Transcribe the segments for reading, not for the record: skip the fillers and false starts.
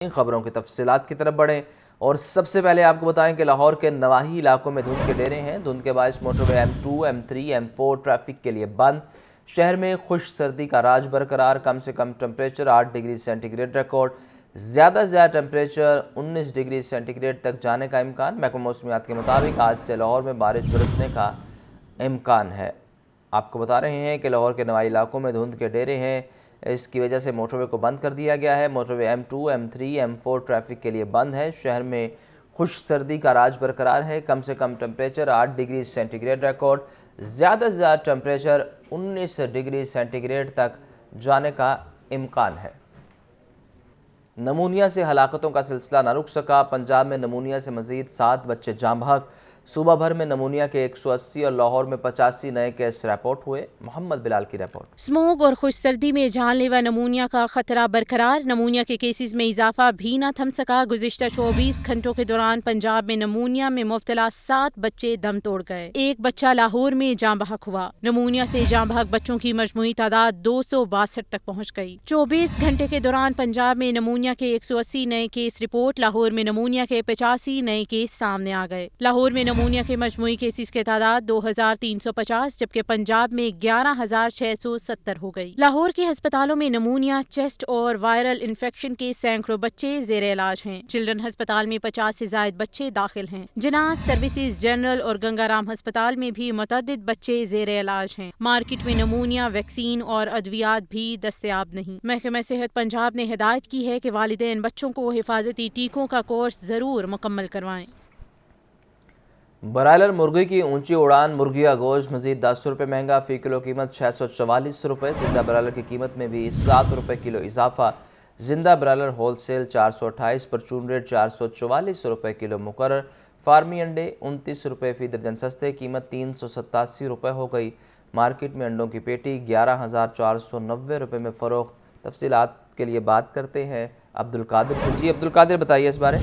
इन खबरों की तफसीलात की तरफ बढ़ें और सबसे पहले आपको बताएं कि लाहौर के नवाही इलाकों में धुंध के डेरे हैं। धुंध के बायस motorway M2, M3, M4 traffic के लिए बंद। शहर में खुश्क सर्दी का राज बरकरार। कम से कम टेम्परेचर 8 डिग्री सेंटीग्रेड रिकॉर्ड। ज़्यादा से ज़्यादा टेम्परेचर 19 डिग्री सेंटीग्रेड तक जाने का इम्कान। महकमा मौसमियात के मुताबिक आज से लाहौर में बारिश बरसने का इम्कान है। आपको बता रहे हैं कि लाहौर के नवाही इलाकों में धुंध के डेरे हैं। इसकी वजह से मोटरवे को बंद कर दिया गया है। Motorway M2, M3, M4 traffic के लिए बंद है। शहर में खुश्क सर्दी का राज बरकरार है। कम से कम टेम्परेचर 8 डिग्री सेंटीग्रेड रिकॉर्ड। ज़्यादा से ज़्यादा टेम्परेचर 19 डिग्री सेंटीग्रेड तक जाने का इम्कान है। नमूनिया से हलाकतों का सिलसिला न रुक सका। पंजाब में नमूनिया से मजीद 7 बच्चे जाँ बहक। सूबा भर में नमूनिया के 180 और लाहौर में 85 नए केस रिपोर्ट हुए। मोहम्मद बिलाल की रिपोर्ट। स्मोक और खुश सर्दी में जानलेवा नमूनिया का खतरा बरकरार। नमूनिया के केसेस में इजाफा भी न थम सका। गुज़िश्ता 24 घंटों के दौरान पंजाब में नमूनिया में मुब्तला 7 बच्चे दम तोड़ गए। एक बच्चा लाहौर में जाँ बहक हुआ। नमूनिया से जाँ बहक बच्चों की मजमूई तादाद 262 तक पहुँच गई। 24 घंटे के दौरान पंजाब में नमूनिया के 180 नए केस रिपोर्ट। लाहौर में नमूनिया के 85 नए केस सामने आ गए। लाहौर में नमूनिया के मजमूई केसेस के तादाद 2350, जबकि पंजाब में 11670 हो गई। लाहौर के अस्पतालों में नमूनिया, चेस्ट और वायरल इन्फेक्शन के सैकड़ों बच्चे जेर इलाज हैं। चिल्ड्रन अस्पताल में 50 से ज्यादा बच्चे दाखिल हैं। जिनाह सर्विसेज जनरल और गंगाराम अस्पताल में भी मुतअद्दिद बच्चे जेर इलाज हैं। मार्केट में नमूनिया, वैक्सीन और अद्वियात भी दस्तयाब नहीं। महकमा सेहत पंजाब ने हिदायत की है कि वालिदैन बच्चों को हिफाजती टीकों का कोर्स जरूर मुकम्मल करवाएं। ब्रायलर मुर्गी की ऊंची उड़ान। मुर्गिया गोश्त मजीद 10 रुपये महंगा। फ़ी किलो कीमत 644 रुपये। जिंदा ब्रायलर की कीमत में भी 7 रुपये किलो इजाफा। जिंदा ब्रायलर होलसेल 428, परचून रेट 444 रुपये किलो मुकर्रर। फार्मी अंडे 29 रुपये फ़ी दर्जन सस्ते। कीमत 387 रुपये हो गई। मार्केट में अंडों की पेटी 11,490 रुपये में फ़रोख्त। तफसीलात के लिए बात करते हैं अब्दुल कादिर से। जी अब्दुल कादिर, बताइए इस बारे।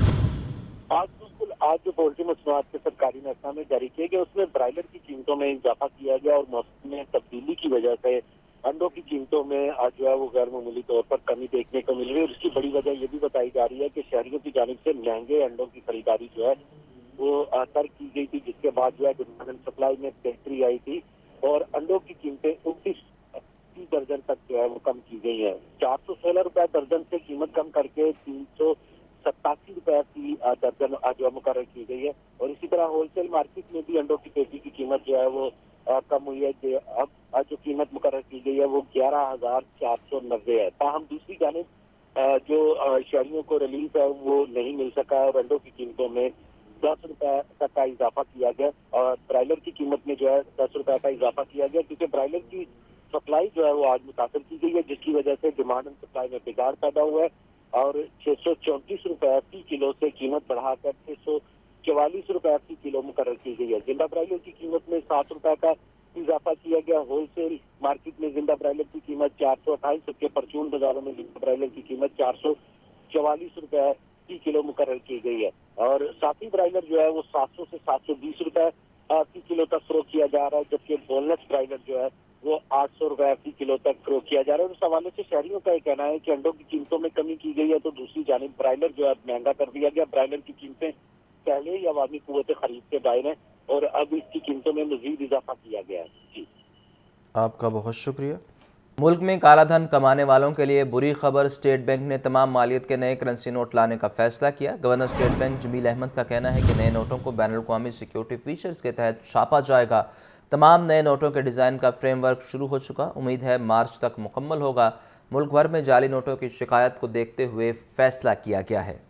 आज जो पोल्ट्री मसनूआत के सरकारी महकमा जारी किया गया उसमें ब्रायलर की कीमतों में इजाफा किया गया और मौसम में तब्दीली की वजह से अंडों की कीमतों में आज जो है वो गैर मामूली तौर पर कमी देखने को मिल रही है। और इसकी बड़ी वजह ये भी बताई जा रही है कि शहरियों की जानिब से महंगे अंडों की खरीदारी जो है वो तर्क की गई थी, जिसके बाद जो है डिमांड एंड सप्लाई में बेहतरी आई थी और अंडों की कीमतें 29 दर्जन तक जो है वो कम की गई है। 416 रुपए दर्जन से कीमत कम करके 387 रुपए की दर्जन जो मुकर्रर की गई है। और इसी तरह होलसेल मार्केट में भी अंडों की पेटी की कीमत जो है वो कम हुई है। कि अब जो कीमत मुकर्रर की गई है वो 11,490 है। ताहम दूसरी जानिब जो शहरियों को रिलीफ है वो नहीं मिल सका है और अंडों की कीमतों में 10 रुपए तक का इजाफा किया गया और ब्रायलर की कीमत में जो है 10 रुपए का इजाफा किया गया, क्योंकि ब्रायलर की सप्लाई जो है वो आज मुतासर की गई है, जिसकी वजह से डिमांड एंड सप्लाई में बिगाड़ पैदा हुआ है और 634 रुपए फी किलो से कीमत बढ़ाकर 644 रुपए फी किलो मुकर्रर की गई है। जिंदा ब्रायलर की कीमत में 7 रुपए का इजाफा किया गया। होलसेल मार्केट में जिंदा ब्रायलर की कीमत 428, जबकि परचून बाजारों में जिंदा ब्रायलर की कीमत 444 रुपए फी किलो मुकर्रर की गई है। और साथी ब्रायलर जो है वो 700 से 720 रुपए फी किलो तक फरोख्त किया जा रहा है, जबकि बोनलेस ब्रायलर जो है वो 800 रुपए फी किलो तक फरोख्त किया जा रहा है। और इस हवाले से शहरियों का ये कहना है कि अंडों की कीमतों में कमी की गई है तो दूसरी जानिब ब्रायलर जो है महंगा कर दिया गया। ब्रायलर की कीमतें पहले ही अवामी कुव्वत खरीद के दायरे हैं और अब इसकी कीमतों में मजीद इजाफा किया गया है। जी आपका बहुत शुक्रिया। मुल्क में काला धन कमाने वालों के लिए बुरी खबर। स्टेट बैंक ने तमाम मालियत के नए करेंसी नोट लाने का फैसला किया। Governor state bank Jameel Ahmed का कहना है कि नए नोटों को बैनुल अक़वामी सिक्योरिटी फीचर्स के तहत छापा जाएगा। तमाम नए नोटों के डिज़ाइन का फ्रेमवर्क शुरू हो चुका। उम्मीद है मार्च तक मुकम्मल होगा। मुल्क भर में जाली नोटों की शिकायत को देखते हुए फैसला किया गया है।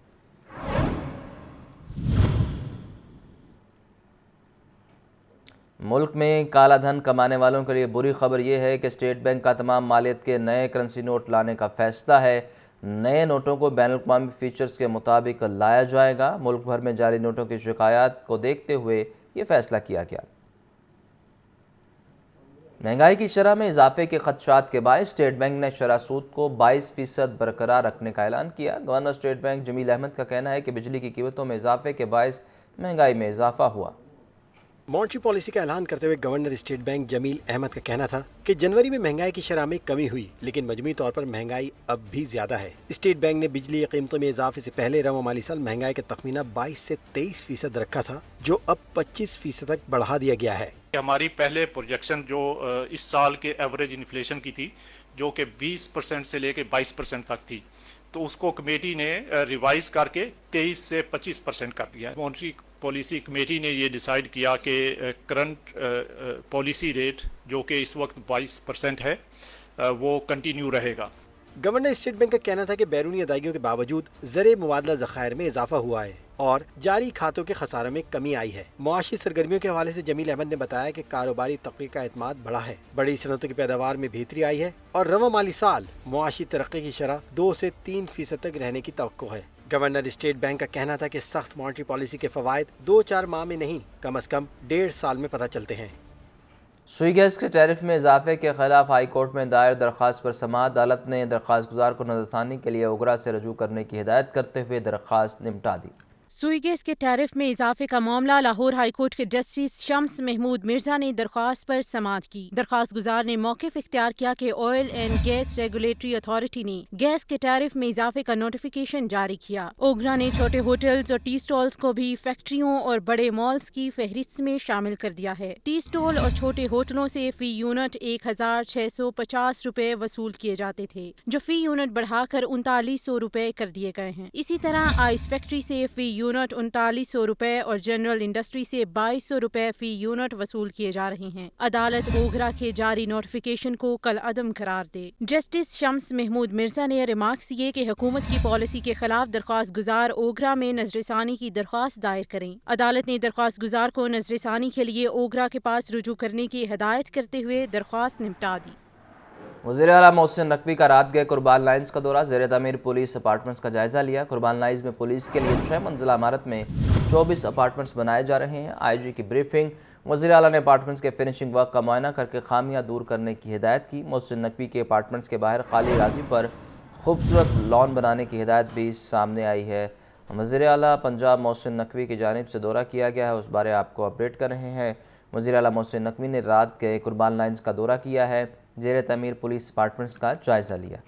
मुल्क में काला धन कमाने वालों के लिए बुरी खबर यह है कि स्टेट बैंक का तमाम मालियत के नए करेंसी नोट लाने का फैसला है। नए नोटों को बैनुल अक़वामी फीचर्स के मुताबिक लाया जाएगा। मुल्क भर में जाली नोटों की शिकायत को देखते हुए ये फैसला किया गया। महंगाई की शरह में इजाफे के खदशात के बायस स्टेट बैंक ने शरह सूद को 22% बरकरार रखने का ऐलान किया। Governor state bank Jameel Ahmed का कहना है कि बिजली की कीमतों में इजाफे के बायस महंगाई में इजाफा हुआ। मॉनेटरी पॉलिसी का ऐलान करते हुए governor state bank Jameel Ahmed का कहना था कि जनवरी में महंगाई की शरह में कमी हुई, लेकिन मजमूई तौर पर महंगाई अब भी ज्यादा है। स्टेट बैंक ने बिजली की कीमतों में इजाफे से पहले रवा माली साल महंगाई का तखमीना 22 से 23% रखा था, जो अब 25% तक बढ़ा दिया गया है। हमारी पहले प्रोजेक्शन जो इस साल के एवरेज इन्फ्लेशन की थी, जो कि 20% से लेके 22% तक थी, तो उसको कमेटी ने रिवाइज करके 23 से 25% कर दिया है। मॉनेटरी पॉलिसी कमेटी ने ये डिसाइड किया कि करंट पॉलिसी रेट जो कि इस वक्त 22% है वो कंटिन्यू रहेगा। गवर्नर स्टेट बैंक का कहना था कि बैरूनी अदायगियों के बावजूद ज़र मुबादला ज़खायर में इजाफा हुआ है और जारी खातों के खसारों में कमी आई है। मुआशी सरगर्मियों के हवाले से जमील अहमद ने बताया कि कारोबारी तबके का एतमाद बढ़ा है, बड़ी सनतों की पैदावार में बेहतरी आई है और रवा माली साल मुआशी तरक्की की शरह 2 से 3% तक रहने की तवक्को है। गवर्नर स्टेट बैंक का कहना था कि सख्त मॉनेटरी पॉलिसी के फवायद 2-4 माह में नहीं, कम अज कम 1.5 साल में पता चलते हैं। सुई गैस के टैरिफ में इजाफे के खिलाफ हाई कोर्ट में दायर दरख्वास्त पर समाअत अदालत ने दरख्वास्त गुजार को नजरसानी के लिए ओगरा से रजू करने की हिदायत करते हुए दरख्वास्त निपटा दी। सुई गैस के टैरिफ में इजाफे का मामला लाहौर हाई कोर्ट के जस्टिस शम्स महमूद मिर्जा ने दरख्वास्त पर समाअत की। दरख्वास्त गुजार ने मौक़िफ़ इख्तियार किया कि oil and gas regulatory authority ने गैस के टैरिफ में इजाफे का नोटिफिकेशन जारी किया। ओगरा ने छोटे होटल्स और टी स्टॉल्स को भी फैक्ट्रियों और बड़े मॉल्स की फहरिस्त में शामिल कर दिया है। टी स्टॉल और छोटे होटलों से फी यूनिट 1650 रुपए वसूल किए जाते थे, जो फी यूनिट बढ़ाकर 3900 रुपए कर दिए गए हैं। इसी तरह आइस फैक्ट्री से फी यूनिट 3900 रुपए और जनरल इंडस्ट्री से 2200 रुपए फी यूनिट वसूल किए जा रहे हैं। अदालत ओगरा के जारी नोटिफिकेशन को कल अदम करार दे। जस्टिस शम्स महमूद मिर्जा ने रिमार्क्स दिए कि हुकूमत की पॉलिसी के खिलाफ दरख्वास्त गुजार ओगरा में नजरसानी की दरख्वास्त दायर करें। अदालत ने दरख्वास्त गुजार को नजरसानी के लिए ओगरा के पास रुजू करने की हिदायत करते हुए दरख्वास्त निपटा दी। वज़ीर आला मोहसिन नकवी का रात गए कुर्बान लाइन्स का दौरा, ज़ेर तमीर पुलिस अपार्टमेंट्स का जायज़ा लिया। कुर्बान लाइन्स में पुलिस के लिए 6 मंजिला इमारत में 24 अपार्टमेंट्स बनाए जा रहे हैं। IG की ब्रीफिंग। वज़ीर आला ने अपार्टमेंट्स के फिनिशिंग वर्क का मुआयना करके खामियां दूर करने की हिदायत की। मोहसिन नकवी के अपार्टमेंट्स के बाहर खाली राजी पर खूबसूरत लॉन बनाने की हिदायत भी सामने आई है। वज़ीर आला पंजाब मोहसिन नकवी की जानिब से दौरा किया गया है, उस बारे आपको अपडेट कर रहे हैं। वज़ीर आला मोहसिन नकवी ने रात के कुर्बान लाइन्स का दौरा किया है, ज़ेर तमीर पुलिस अपार्टमेंट्स का जायज़ा लिया।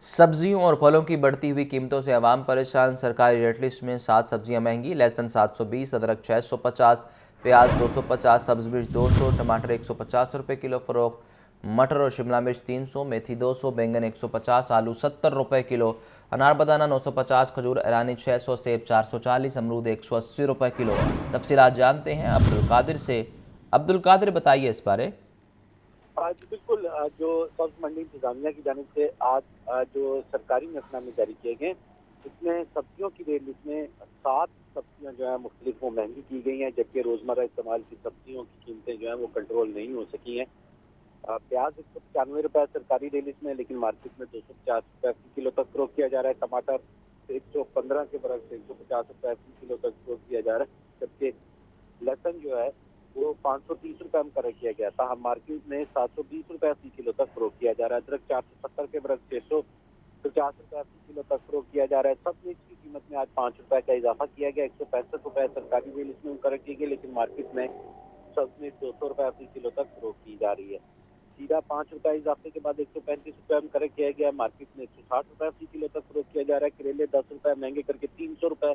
सब्जियों और फलों की बढ़ती हुई कीमतों से आवाम परेशान। सरकारी रेट लिस्ट में 7 सब्जियां महंगी। लहसुन 720, अदरक 650, प्याज 250, सब्ज़ मिर्च 200, टमाटर 150 रुपये किलो फ़रोख्त, मटर और शिमला मिर्च 300, मेथी 200, बैंगन 150, आलू 70 रुपये किलो, अनार बदाना 950, खजूर ईरानी 600, सेब 440, अमरूद 180 रुपये किलो। तफसीलात जानते हैं अब्दुल कादिर से। अब्दुल कादिर, बताइए इस बारे। आज बिल्कुल जो सब्ज मंडी इंतजामिया की जानिब से आज जो सरकारी नसनामे जारी किए गए, इसमें सब्जियों की रेट लिस्ट में 7 सब्जियां जो है मुख्तलिफ वो महंगी की गई हैं, जबकि रोजमर्रा इस्तेमाल की सब्जियों की कीमतें जो है वो कंट्रोल नहीं हो सकी हैं। प्याज 195 रुपये सरकारी रेट लिस्ट में, लेकिन मार्केट में 250 रुपये फी किलो तक फरोख्त किया जा रहा है। टमाटर 115 के बरक्स 150 रुपये फी किलो तक फरोख्त किया जा रहा है, जबकि लहसुन जो है वो 530 रुपये मुकर्रर किया गया था। हम मार्केट में 720 रुपये फी किलो तक फरोख्त किया जा रहा है। अदरक 470 के बरक्स 650 रुपये फी किलो तक फरोख्त किया जा रहा है। सब मिर्च की कीमत में आज 5 रुपये का इजाफा किया गया। 165 रुपये सरकारी रेट लिस्ट में मुकर्रर की गई, लेकिन मार्केट में सब मिर्च 200 रुपये फी किलो तक फरोख्त की जा रही है। जीरा 5 रुपये इजाफे के बाद 135 रुपये मुकर्रर किया गया। मार्केट में 160 रुपये फी किलो तक फरोख्त किया जा रहा है। करेले 10 रुपये महंगे करके 300 रुपये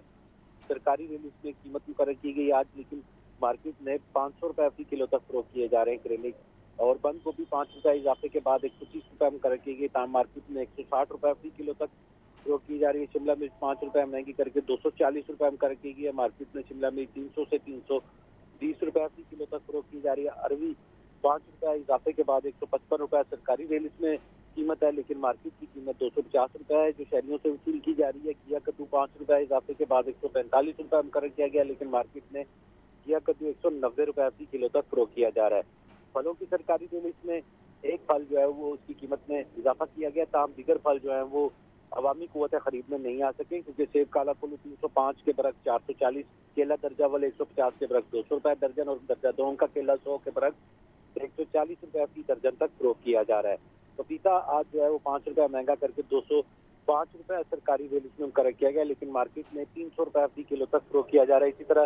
सरकारी रेट लिस्ट में कीमत मुकर्रर की गई आज, लेकिन मार्केट में 500 रुपये फी किलो तक फरोख्त किए जा रहे हैं करेले। और बंद गोभी 5 रुपये इजाफे के बाद 130 रुपये मुकर्रर की गई, तमाम मार्केट में 160 रुपये फी किलो तक फरोख्त की जा रही है। शिमला मिर्च 5 रुपये महंगी करके 240 रुपये मुकर्रर की गई है। मार्केट में शिमला मिर्च 300 से 320 रुपये फी किलो तक फरोख्त की जा रही है। अरवी 5 रुपये इजाफे के बाद 155 रुपये सरकारी रेट लिस्ट में कीमत है, लेकिन मार्केट की कीमत 250 रुपये है, जो शहरियों से वसूल की जा रही है। किया कद्दू 5 रुपये इजाफे के बाद 145 रुपये मुकर्रर किया गया, लेकिन मार्केट में किया कद्दू 190 रुपये फी किलो तक फरोख्त किया जा रहा है। फलों की सरकारी रेट लिस्ट में एक फल जो है वो उसकी कीमत में इजाफा किया गया, ताम दीगर फल जो है वो अवामी कुव्वत खरीद में नहीं आ सके, क्योंकि सेब काला कुल्लू 305 के बरक्स 440, केला दर्जा वाले 150 के बरक्स 200 रुपये दर्जन, और दर्जा 2 का केला 100 के बरक्स 140 रुपये फी दर्जन तक फरोख्त किया जा रहा है। पपीता आज जो है वो 5 रुपये महंगा करके ₹5 सरकारी रेल इसमें मुकर्रर किया गया, लेकिन मार्केट में ₹300 प्रति किलो तक फरोख्त किया जा रहा है। इसी तरह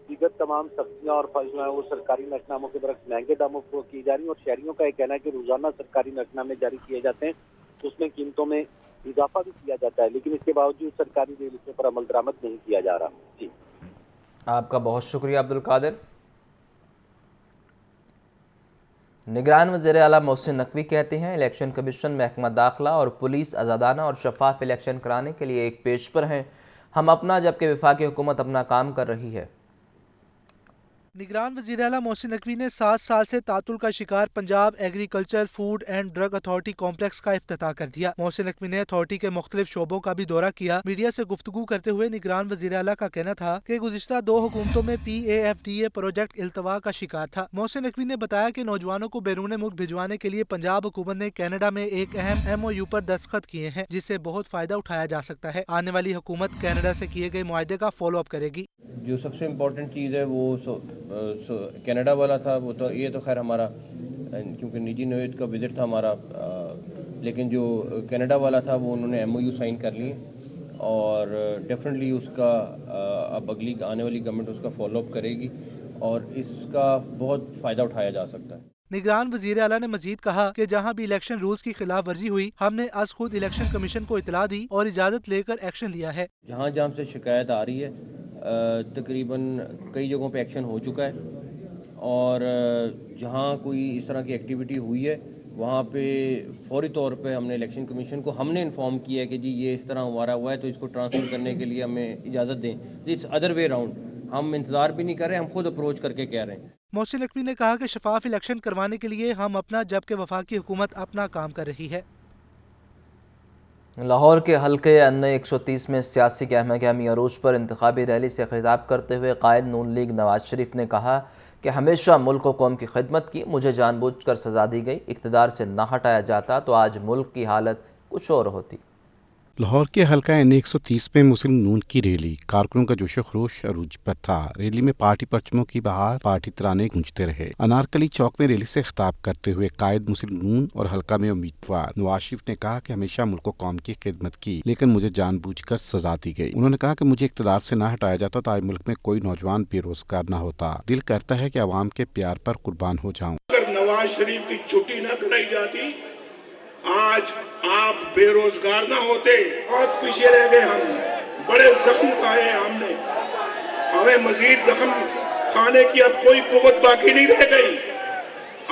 दीगर तमाम सब्जियां और फल जो है वो सरकारी नकनामों के बरक्स महंगे दामों पर फरोख्त की जा रही है। और शहरियों का यह कहना है कि रोजाना सरकारी नकनामे जारी किए जाते हैं, उसमें कीमतों में इजाफा भी किया जाता है, लेकिन इसके बावजूद सरकारी रेल इसके पर अमल दरामद नहीं किया जा रहा। जी, आपका बहुत शुक्रिया अब्दुल कादिर। निगरान वज़ीर आला मोहसिन नकवी कहते हैं, इलेक्शन कमीशन, महकमा दाखिला और पुलिस आज़ादाना और शफाफ इलेक्शन कराने के लिए एक पेज पर हैं। हम अपना, जबकि वफाकी हुकूमत अपना काम कर रही है। निगरान वज़ीर आला मोहसिन नकवी ने 7 साल से तातुल का शिकार Punjab agriculture food and drug authority complex का इफ्तिताह कर दिया। मोहसिन नकवी ने अथॉरिटी के मुख्तलिफ शोबों का भी दौरा किया। मीडिया से गुफ्तगू करते हुए निगरान वज़ीर आला का कहना था कि गुज़िश्ता 2 हुकूमतों में PAFDA प्रोजेक्ट इल्तवा का शिकार था। मोहसिन नकवी ने बताया कि नौजवानों को बैरून मुल्क भिजवाने के लिए पंजाब हुकूमत ने कनाडा में एक अहम MOU पर दस्तखत किए हैं, जिससे बहुत फायदा उठाया जा सकता है। आने वाली हुकूमत कनाडा से किए गए मुआहदे का फॉलो अप करेगी। जो सबसे इम्पोर्टेंट चीज़ है वो कनाडा वाला था, वो तो ये तो खैर हमारा क्योंकि निजी नोयत का विजिट था हमारा, लेकिन जो कनाडा वाला था वो उन्होंने MOU साइन कर लिए और डेफिनेटली उसका अब अगली आने वाली गवर्नमेंट उसका फॉलो अप करेगी और इसका बहुत फ़ायदा उठाया जा सकता है। निगरान वज़ीर आला ने मजीद कहा कि जहाँ भी इलेक्शन रूल्स की खिलाफ वर्जी हुई, हमने आज खुद इलेक्शन कमीशन को इतला दी और इजाज़त लेकर एक्शन लिया है। जहाँ जहाँ से शिकायत आ रही है तकरीबन कई जगहों पे एक्शन हो चुका है और जहाँ कोई इस तरह की एक्टिविटी हुई है वहाँ पे फौरी तौर पे हमने इलेक्शन कमीशन को हमने इन्फॉर्म किया है कि जी ये इस तरह हमारा हुआ है तो इसको ट्रांसफ़र करने के लिए हमें इजाज़त दें। इट्स अदर वे राउंड, हम इंतज़ार भी नहीं कर रहे, हम खुद अप्रोच करके कह रहे हैं। मोहसिन नकवी ने कहा कि शफाफ इलेक्शन करवाने के लिए हम अपना, जबकि वफाकी हुकूमत अपना काम कर रही है। लाहौर के हल्के NA 130 में सियासी गहमा-गहमी अरूज पर इंतखाबी रैली से खिताब करते हुए कायद नून लीग नवाज शरीफ ने कहा कि हमेशा मुल्क व कौम की खिदमत की, मुझे जानबूझकर सज़ा दी गई, इक़्तिदार से ना हटाया जाता तो आज मुल्क की हालत कुछ और होती। लाहौर के हल्का NA 130 में मुस्लिम नून की रैली, कारकुनों का जोशो खरोश अरूज पर था। रैली में पार्टी परचमों की बहार, पार्टी तराने गूंजते रहे। अनारकली चौक में रैली से खिताब करते हुए कायद मुस्लिम नून और हल्का में उम्मीदवार नवाज शरीफ ने कहा कि हमेशा मुल्क कौम की खिदमत की, लेकिन मुझे जानबूझकर सजा दी गई। उन्होंने कहा कि मुझे इक़्तिदार से ना हटाया जाता तो आज मुल्क में कोई नौजवान बेरोजगार न होता। दिल करता है कि अवाम के प्यार पर कुर्बान हो जाऊं। अगर नवाज शरीफ की छुट्टी न कराई जाती आज आप बेरोजगार ना होते। बहुत पीछे रह गए, हम बड़े जख्म खाए हमने, हमें मजीद जख्म खाने की अब कोई कुव्वत बाकी नहीं रह गई।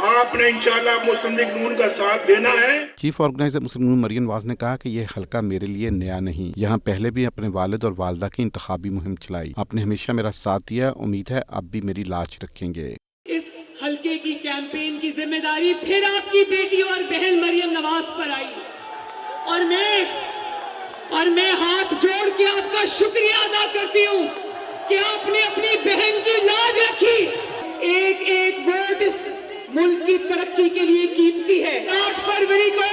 आपने इंशाल्लाह मुस्लिम लीग नून का साथ देना है। चीफ ऑर्गेनाइजर मुस्लिम नून मरियम नवाज ने कहा कि यह हल्का मेरे लिए नया नहीं, यहाँ पहले भी अपने वालिद और वालदा की इंतखाबी मुहिम चलाई, आपने हमेशा मेरा साथ दिया, उम्मीद है अब भी मेरी लाज रखेंगे। इस हल्के की कैंपेन की जिम्मेदारी फिर आपकी बेटी और बहन मरियम नवाज पर आई और मैं हाथ जोड़ के आपका शुक्रिया अदा करती हूँ कि आपने अपनी बहन की लाज रखी। एक एक वोट इस मुल्क की तरक्की के लिए कीमती है। 8 फरवरी को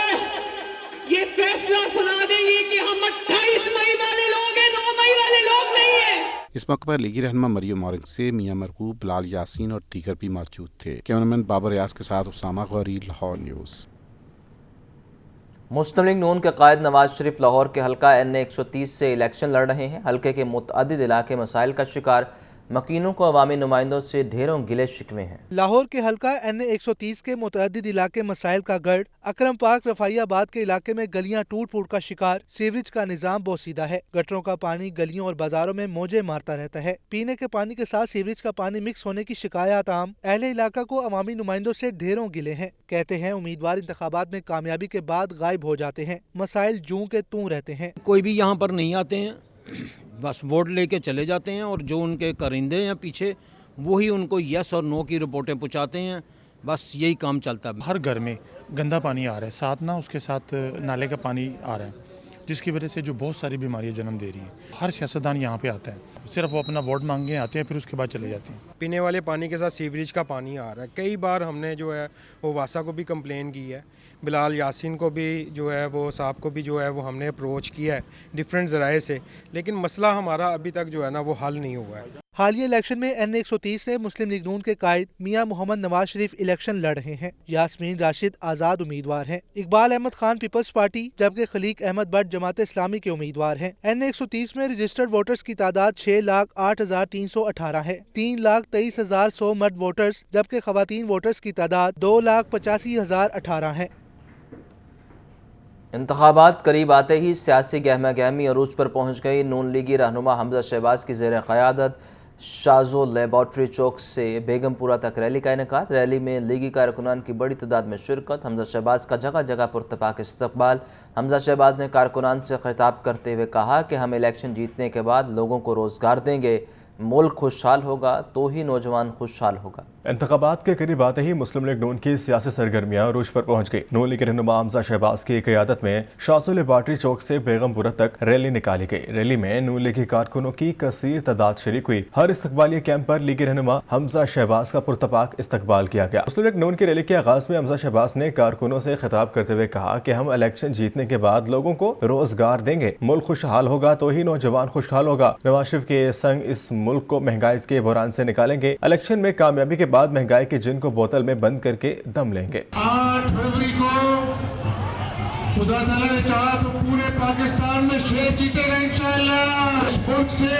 ये फैसला सुना देंगे कि हम 28 मई वाले लोग हैं, 9 मई वाले लोग नहीं है। इस मौके पर लीगी रहनुमा मरियम औरंगज़ेब, मियां मरगूब, बिलाल यासीन और दीगर भी मौजूद थे। कैमरामैन बाबर रियाज के साथ उसामा गौरी, लाहौर न्यूज़। मुस्लिम लीग नून के कायद नवाज शरीफ लाहौर के हल्का NA 130 से इलेक्शन लड़ रहे हैं। हल्के के मुतअद्दिद इलाके मसाइल का शिकार, मकीनों को अवामी नुमाइंदों से ढेरों गिले शिकवे हैं। लाहौर के हल्का NA 130 के मुतअद्दिद इलाके मसाइल का गढ़, अकरम पार्क रफाइयाबाद के इलाके में गलियां टूट फूट का शिकार, सीवरेज का निजाम बोसीदा है। गटरों का पानी गलियों और बाजारों में मौजे मारता रहता है। पीने के पानी के साथ सीवरेज का पानी मिक्स होने की शिकायत आम। अहले इलाका को अवामी नुमाइंदों से ढेरों गिले हैं। कहते हैं उम्मीदवार इंतखाबात में कामयाबी के बाद गायब हो जाते हैं, मसाइल जूं के तूं रहते हैं। कोई भी यहाँ पर नहीं आते हैं, बस वोट लेके चले जाते हैं और जो उनके करिंदे हैं पीछे वही उनको यस और नो की रिपोर्टें पहुँचाते हैं। बस यही काम चलता है। हर घर में गंदा पानी आ रहा है, साथ ना उसके साथ नाले का पानी आ रहा है, जिसकी वजह से जो बहुत सारी बीमारियां जन्म दे रही हैं। हर सियासतदान यहाँ पे आता है, सिर्फ वो अपना वोट मांगने आते हैं, फिर उसके बाद चले जाते हैं। पीने वाले पानी के साथ सीवरेज का पानी आ रहा है। कई बार हमने जो है वो वासा को भी कंप्लेन की है, बिलाल यासीन को भी जो है वो साहब को भी जो है वो हमने अप्रोच किया है डिफरेंट ज़राए से, लेकिन मसला हमारा अभी तक जो है ना वो हल नहीं हुआ है। हालिया इलेक्शन में N130 से मुस्लिम लीग नून के कायद मियां मोहम्मद नवाज शरीफ इलेक्शन लड़ रहे हैं। यास्मीन राशिद आजाद उम्मीदवार हैं। इकबाल अहमद खान पीपल्स पार्टी जबकि खलीक अहमद भट्ट जमात इस्लामी के उम्मीदवार हैं। N130 में रजिस्टर्ड वोटर्स की तादाद 6,08,318 है। 3,23,100 मर्द वोटर्स जबकि खवातीन वोटर्स की तादाद 2,85,018 है। इंतखाबात करीब आते ही सियासी गहमा गहमी अरूज पर पहुँच गई। नून लीगी रहनुमा हमजा शहबाज की ज़ेर क़यादत शाजो लेबॉर्ट्री चौक से बेगमपुरा तक रैली का इनेकाद। रैली में लीगी कारकुनान की बड़ी तादाद में शिरकत। हमजा शहबाज का जगह जगह पुरतपाक इस्तकबाल। हमजा शहबाज ने कारकुनान से खिताब करते हुए कहा कि हम इलेक्शन जीतने के बाद लोगों को रोज़गार देंगे, मुल्क खुशहाल होगा तो ही नौजवान खुशहाल होगा। इंतखाबात के करीब आते ही मुस्लिम लीग नून की सियासी सरगर्मियां अरूज पर पहुंच गई। नून लीग रहनुमा हमजा शहबाज की क़यादत में शाजो लेबॉर्ट्री चौक से बेगमपुरा तक रैली निकाली गई। रैली में नून लीगी कारकुनों की कसीर तादाद शरीक हुई। हर इस्तकबालिया कैंप पर लीगी रहनुमा हमजा शहबाज का पुरतपाक इस्तकबाल किया गया। मुस्लिम लीग नून की रैली के आगाज में हमजा शहबाज ने कारकुनों से खिताब करते हुए कहा कि हम इलेक्शन जीतने के बाद लोगों को रोजगार देंगे, मुल्क खुशहाल होगा तो ही नौजवान खुशहाल होगा। नवाज शरीफ के संग इस मुल्क को महंगाई के बहरान से निकालेंगे। इलेक्शन में कामयाबी के बाद महंगाई के जिन को बोतल में बंद करके दम लेंगे। 8 फरवरी को खुदा ताला ने चाहा तो पूरे पाकिस्तान में शेर जीतेगा इंशाअल्लाह। इस मुल्क से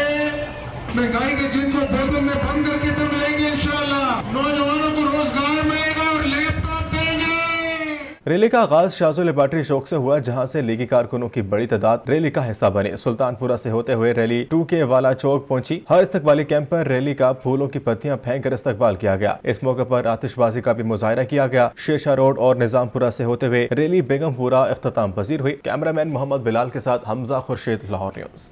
महंगाई के जिन को बोतल में बंद करके दम लेंगे इंशाअल्लाह। नौजवानों को रोजगार मिलेगा और लैपटॉप देंगे। रैली का आगाज शाजो लेबॉर्ट्री चौक से हुआ, जहां से लीगी कारकुनों की बड़ी तादाद रैली का हिस्सा बने। सुल्तानपुरा से होते हुए रैली 2K वाला चौक पहुंची। हर इस्तकबाली कैंप पर रैली का फूलों की पत्तियां फेंक कर इस्तकबाल किया गया। इस मौके पर आतिशबाजी का भी मुजाहरा किया गया। शेरशाह रोड और निजामपुरा से होते हुए रैली बेगमपुरा इख्तिताम पजीर हुई। कैमरामैन मोहम्मद बिलाल के साथ हमजा खुर्शीद, लाहौर न्यूज।